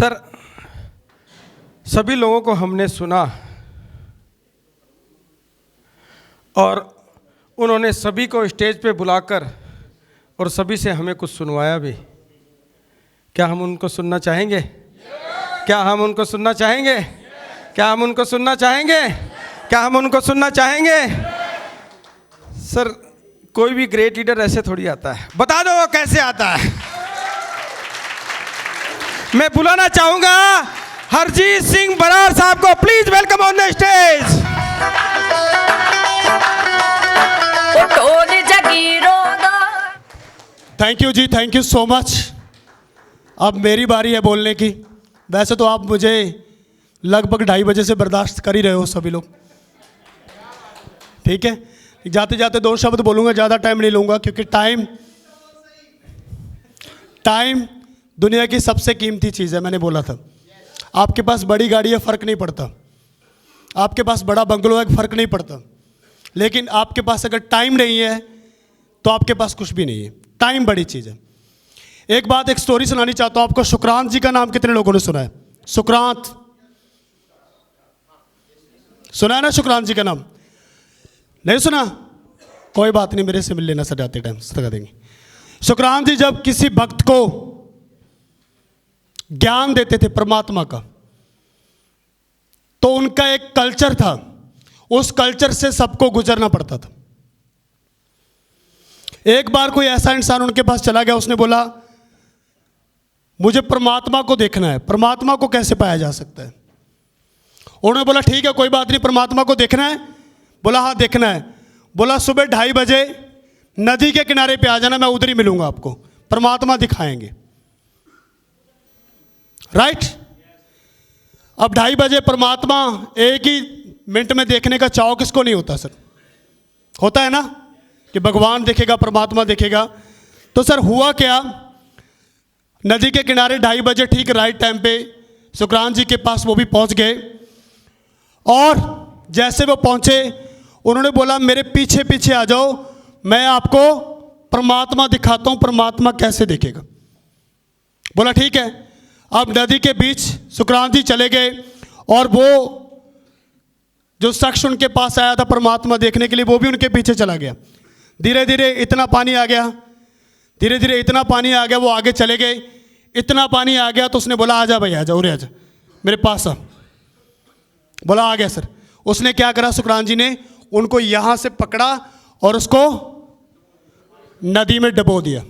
Sir, सभी लोगों को हमने सुना और उन्होंने सभी को स्टेज पे बुलाकर और सभी से हमें कुछ सुनवाया भी। क्या हम उनको सुनना चाहेंगे? क्या हम उनको सुनना चाहेंगे? क्या हम उनको सुनना चाहेंगे? क्या हम उनको सुनना चाहेंगे? सर, कोई भी ग्रेट लीडर ऐसे थोड़ी आता है। बता दो वो कैसे आता है। मैं बुलाना चाहूंगा हरजीत सिंह बराड़ साहब को। Please welcome on the stage. Thank you ji, thank you so much. अब मेरी बारी है बोलने की। वैसे तो आप मुझे लगभग 2:30 बजे से बर्दाश्त कर ही रहे हो सभी लोग, ठीक है। जाते जाते 2 शब्द बोलूँगा, ज़्यादा टाइम नहीं लूँगा, क्योंकि टाइम दुनिया की सबसे कीमती चीज़ है। मैंने बोला था आपके पास बड़ी गाड़ी है, फ़र्क नहीं पड़ता, आपके पास बड़ा बंगलो है, फ़र्क नहीं पड़ता, लेकिन आपके पास अगर टाइम नहीं है तो आपके पास कुछ भी नहीं है। टाइम बड़ी चीज़ है। एक स्टोरी सुनानी चाहता हूँ आपको। सुक्रांत जी का नाम कितने लोगों ने सुना है? सुक्रांत सुना है ना? सुक्रांत जी का नाम नहीं सुना? कोई बात नहीं, मेरे से मिल लेना सर, जाते टाइम सता देंगे। सुक्रांत जी जब किसी भक्त को ज्ञान देते थे परमात्मा का, तो उनका एक कल्चर था, उस कल्चर से सबको गुजरना पड़ता था। एक बार कोई ऐसा इंसान उनके पास चला गया, उसने बोला मुझे परमात्मा को देखना है। परमात्मा को कैसे पाया जा सकता है? उन्होंने बोला ठीक है, कोई बात नहीं, परमात्मा को देखना है? बोला हाँ देखना है। बोला सुबह 2:30 बजे नदी के किनारे पे आ जाना, मैं उधर ही मिलूंगा आपको, परमात्मा दिखाएंगे। राइट? अब 2:30 बजे परमात्मा एक ही मिनट में देखने का चाव किसको नहीं होता सर? होता है ना कि भगवान देखेगा, परमात्मा देखेगा। तो सर हुआ क्या, नदी के किनारे 2:30 बजे ठीक राइट टाइम पे सुक्रांत जी के पास वो भी पहुंच गए, और जैसे वो पहुंचे उन्होंने बोला मेरे पीछे पीछे आ जाओ, मैं आपको परमात्मा दिखाता हूं, परमात्मा कैसे देखेगा। बोला ठीक है। अब नदी के बीच सुक्रांत जी चले गए, और वो जो शख्स उनके पास आया था परमात्मा देखने के लिए, वो भी उनके पीछे चला गया। धीरे धीरे इतना पानी आ गया, धीरे धीरे इतना पानी आ गया, वो आगे चले गए। इतना पानी आ गया तो उसने बोला आजा भाई, आजा उरे आजा मेरे पास आ। बोला आ गया सर। उसने क्या करा, सुक्रांत जी ने उनको यहां से पकड़ा और उसको नदी में डुबो दिया।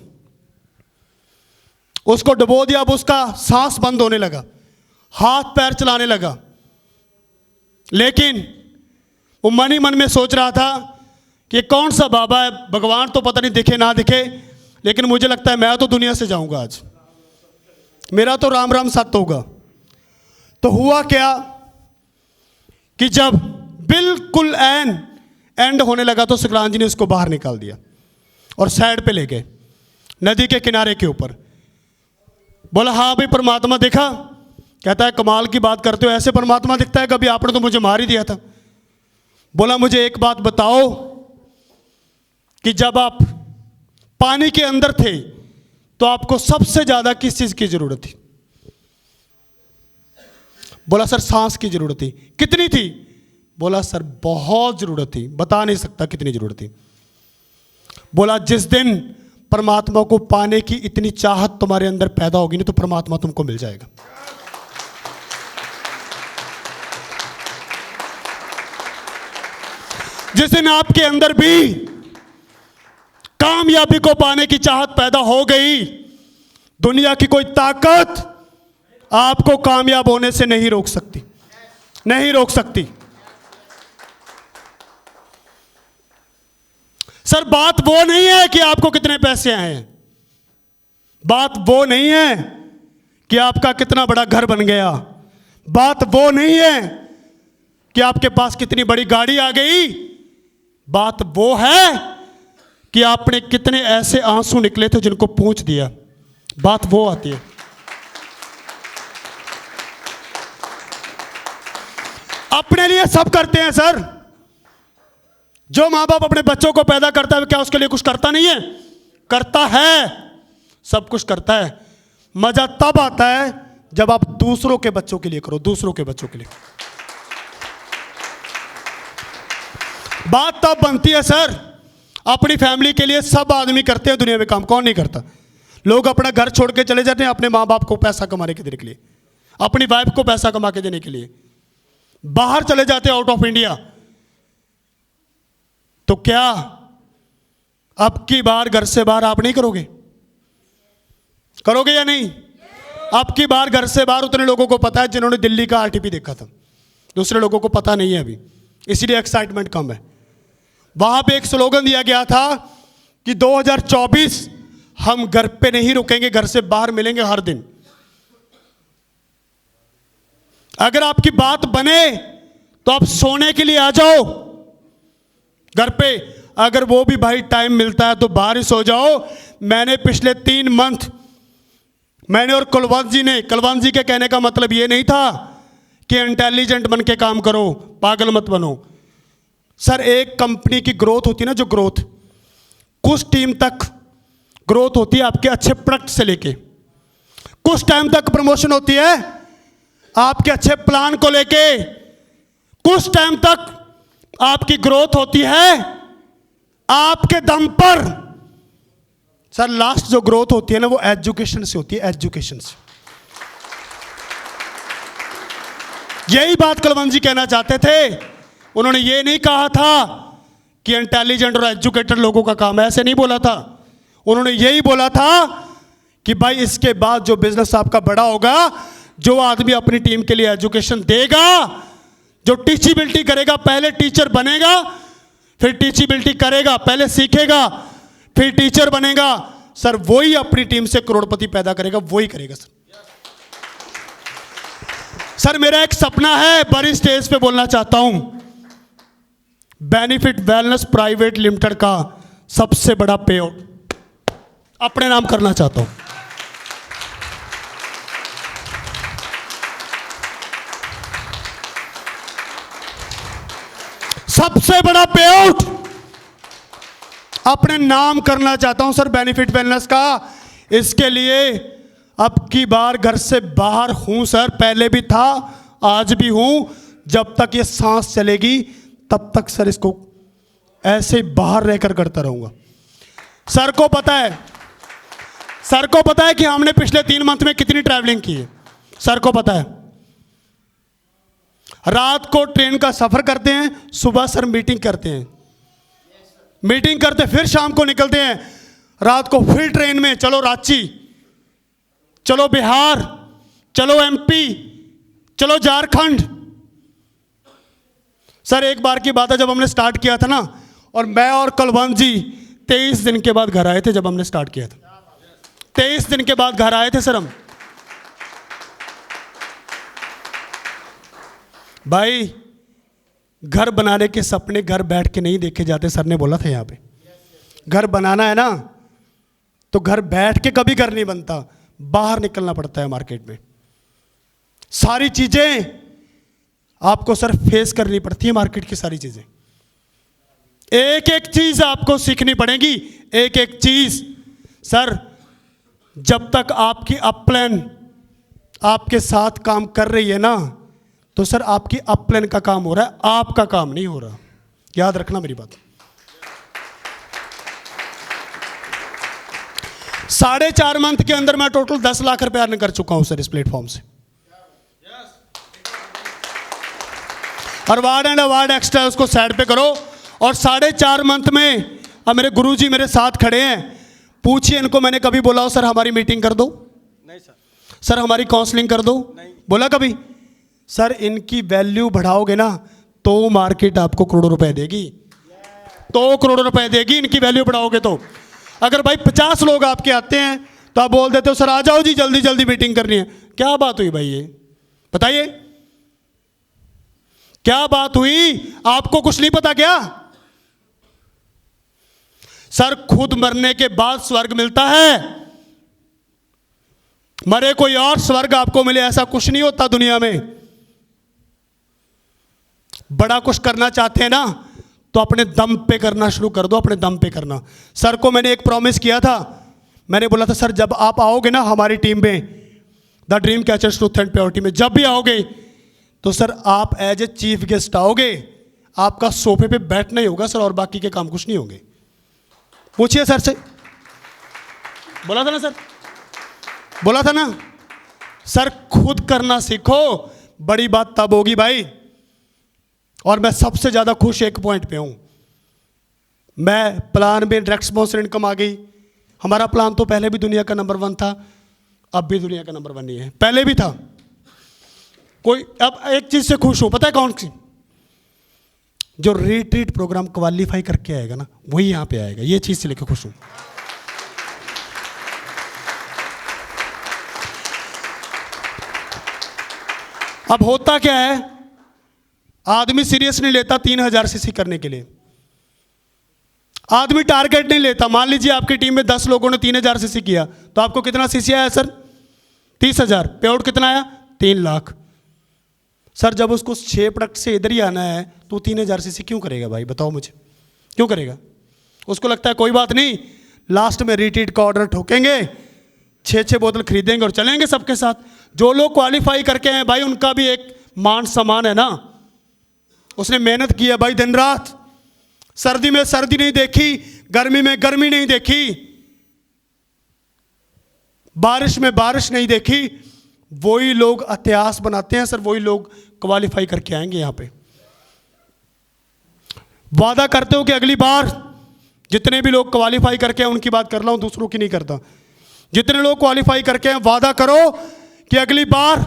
उसको डुबो दिया। अब उसका सांस बंद होने लगा, हाथ पैर चलाने लगा, लेकिन वो मन ही मन में सोच रहा था कि कौन सा बाबा है, भगवान तो पता नहीं दिखे ना दिखे, लेकिन मुझे लगता है मैं तो दुनिया से जाऊंगा आज, मेरा तो राम राम सत्य होगा। तो हुआ क्या कि जब बिल्कुल एंड होने लगा तो सुक्रांत जी ने उसको बाहर निकाल दिया और साइड पे ले गए, नदी के किनारे के ऊपर। बोला हाँ भाई परमात्मा देखा? कहता है कमाल की बात करते हो, ऐसे परमात्मा दिखता है कभी? आपने तो मुझे मार ही दिया था। बोला मुझे एक बात बताओ कि जब आप पानी के अंदर थे तो आपको सबसे ज्यादा किस चीज की जरूरत थी? बोला सर सांस की जरूरत थी। कितनी थी? बोला सर बहुत जरूरत थी, बता नहीं सकता कितनी जरूरत थी। बोला जिस दिन परमात्मा को पाने की इतनी चाहत तुम्हारे अंदर पैदा होगी ना, तो परमात्मा तुमको मिल जाएगा। जिस दिन आपके अंदर भी कामयाबी को पाने की चाहत पैदा हो गई, दुनिया की कोई ताकत आपको कामयाब होने से नहीं रोक सकती, नहीं रोक सकती। सर बात वो नहीं है कि आपको कितने पैसे आए हैं, बात वो नहीं है कि आपका कितना बड़ा घर बन गया, बात वो नहीं है कि आपके पास कितनी बड़ी गाड़ी आ गई, बात वो है कि आपने कितने ऐसे आंसू निकले थे जिनको पूछ दिया। बात वो आती है। अपने लिए सब करते हैं सर। जो माँ बाप अपने बच्चों को पैदा करता है क्या उसके लिए कुछ करता नहीं है? करता है, सब कुछ करता है। मजा तब आता है जब आप दूसरों के बच्चों के लिए करो, दूसरों के बच्चों के लिए। बात तब बनती है सर, अपनी फैमिली के लिए सब आदमी करते हैं दुनिया में काम, कौन नहीं करता? लोग अपना घर छोड़ के चले जाते हैं अपने माँ बाप को पैसा कमाने के देने के लिए, अपनी वाइफ को पैसा कमा के देने के लिए, बाहर चले जाते हैं आउट ऑफ इंडिया। तो क्या अब की बार घर से बाहर आप नहीं करोगे? करोगे या नहीं? अब की बार घर से बाहर उतने लोगों को पता है जिन्होंने दिल्ली का आरटीपी देखा था, दूसरे लोगों को पता नहीं है अभी, इसीलिए एक्साइटमेंट कम है। वहां पे एक स्लोगन दिया गया था कि 2024 हम घर पे नहीं रुकेंगे, घर से बाहर मिलेंगे हर दिन। अगर आपकी बात बने तो आप सोने के लिए आ जाओ घर पे, अगर वो भी भाई टाइम मिलता है तो बाहर ही सो जाओ। मैंने पिछले 3 मंथ, मैंने और कुलवंत जी के कहने का मतलब ये नहीं था कि इंटेलिजेंट बन के काम करो, पागल मत बनो। सर एक कंपनी की ग्रोथ होती है ना, जो ग्रोथ कुछ टीम तक ग्रोथ होती है आपके अच्छे प्रोडक्ट से लेके, कुछ टाइम तक प्रमोशन होती है आपके अच्छे प्लान को लेके, कुछ टाइम तक आपकी ग्रोथ होती है आपके दम पर। सर लास्ट जो ग्रोथ होती है ना वो एजुकेशन से होती है, एजुकेशन से। यही बात कुलवंत जी कहना चाहते थे। उन्होंने ये नहीं कहा था कि इंटेलिजेंट और एजुकेटेड लोगों का काम है, ऐसे नहीं बोला था। उन्होंने यही बोला था कि भाई इसके बाद जो बिजनेस आपका बड़ा होगा, जो आदमी अपनी टीम के लिए एजुकेशन देगा, जो टीचिबिलिटी करेगा, पहले टीचर बनेगा फिर टीचिबिलिटी करेगा, पहले सीखेगा फिर टीचर बनेगा, सर वही अपनी टीम से करोड़पति पैदा करेगा, वही करेगा। सर मेरा एक सपना है, बड़ी स्टेज पे बोलना चाहता हूं, बेनिफिट वेलनेस प्राइवेट लिमिटेड का सबसे बड़ा पे आउट अपने नाम करना चाहता हूं। सबसे बड़ा पे आउट अपने नाम करना चाहता हूं सर, बेनिफिट वेलनेस का। इसके लिए अब की बार घर से बाहर हूं सर, पहले भी था, आज भी हूं, जब तक ये सांस चलेगी तब तक सर इसको ऐसे बाहर रहकर करता रहूंगा। सर को पता है, सर को पता है कि हमने पिछले 3 मंथ में कितनी ट्रैवलिंग की है। सर को पता है, रात को ट्रेन का सफर करते हैं, सुबह सर मीटिंग करते हैं, मीटिंग करते फिर शाम को निकलते हैं, रात को फिर ट्रेन में, चलो रांची, चलो बिहार, चलो एमपी, चलो झारखंड। सर एक बार की बात है, जब हमने स्टार्ट किया था ना, और मैं और कुलवंत जी 23 दिन के बाद घर आए थे। जब हमने स्टार्ट किया था 23 दिन के बाद घर आए थे सर हम। भाई घर बनाने के सपने घर बैठ के नहीं देखे जाते, सर ने बोला था यहाँ पे। घर बनाना है ना तो घर बैठ के कभी घर नहीं बनता, बाहर निकलना पड़ता है मार्केट में। सारी चीजें आपको सर फेस करनी पड़ती है, मार्केट की सारी चीजें, एक एक चीज आपको सीखनी पड़ेगी, एक एक चीज। सर जब तक आपकी अपलाइन आपके साथ काम कर रही है ना, तो सर आपकी अपलाइन का काम हो रहा है, आपका काम नहीं हो रहा, याद रखना मेरी बात। 4.5 मंथ के अंदर मैं टोटल 10 लाख रुपए अर्न कर चुका हूं सर इस प्लेटफॉर्म से। और वार्ड एंड अवार्ड एक्स्ट्रा उसको साइड पे करो। और 4.5 मंथ में अब मेरे गुरुजी मेरे साथ खड़े हैं, पूछिए इनको मैंने कभी बोला हो सर हमारी मीटिंग कर दो? नहीं सर। सर हमारी काउंसलिंग कर दो? नहीं। बोला कभी? सर इनकी वैल्यू बढ़ाओगे ना तो मार्केट आपको करोड़ों रुपए देगी, तो करोड़ों रुपए देगी, इनकी वैल्यू बढ़ाओगे तो। अगर भाई 50 लोग आपके आते हैं तो आप बोल देते हो सर आ जाओ जी जल्दी जल्दी मीटिंग करनी है, क्या बात हुई भाई? ये बताइए क्या बात हुई? आपको कुछ नहीं पता क्या? सर खुद मरने के बाद स्वर्ग मिलता है, मरे कोई और स्वर्ग आपको मिले ऐसा कुछ नहीं होता दुनिया में। बड़ा कुछ करना चाहते हैं ना तो अपने दम पे करना शुरू कर दो, अपने दम पे करना। सर को मैंने एक प्रॉमिस किया था, मैंने बोला था सर जब आप आओगे ना हमारी टीम में the dream catchers truth and purity में जब भी आओगे तो सर आप एज ए चीफ गेस्ट आओगे, आपका सोफे पे बैठना ही होगा सर, और बाकी के काम कुछ नहीं होंगे। पूछिए सर से, बोला था ना सर, बोला था ना सर, खुद करना सीखो, बड़ी बात तब होगी भाई। और मैं सबसे ज़्यादा खुश एक पॉइंट पे हूँ, मैं प्लान में डायरेक्ट स्पॉन्सर इनकम आ गई। हमारा प्लान तो पहले भी दुनिया का नंबर 1 था, अब भी दुनिया का नंबर 1 ही है, पहले भी था। कोई अब एक चीज़ से खुश हूँ, पता है कौन सी? जो रिट्रीट प्रोग्राम क्वालिफाई करके आएगा ना, वही यहाँ पे आएगा, ये चीज़ से लेकर खुश हूँ। अब होता क्या है, आदमी सीरियस नहीं लेता 3000 सीसी करने के लिए, आदमी टारगेट नहीं लेता। मान लीजिए आपकी टीम में 10 लोगों ने 3000 सीसी किया, तो आपको कितना सीसी आया सर? 30,000। पे आउट कितना आया? 3 लाख। सर जब उसको 6 प्रोडक्ट से इधर ही आना है तो 3000 सीसी क्यों करेगा भाई, बताओ मुझे, क्यों करेगा? उसको लगता है कोई बात नहीं, लास्ट में रिट्रीट का ऑर्डर ठोकेंगे, 6 बोतल खरीदेंगे और चलेंगे सबके साथ। जो लोग क्वालिफाई करके हैं भाई, उनका भी एक मान सम्मान है ना, उसने मेहनत की है भाई दिन रात, सर्दी में सर्दी नहीं देखी, गर्मी में गर्मी नहीं देखी, बारिश में बारिश नहीं देखी। वही लोग इतिहास बनाते हैं सर, वही लोग क्वालिफाई करके आएंगे यहां पे। वादा करते हो कि अगली बार जितने भी लोग क्वालिफाई करके हैं, उनकी बात कर रहा हूं, दूसरों की नहीं करता। जितने लोग क्वालिफाई करके हैं, वादा करो कि अगली बार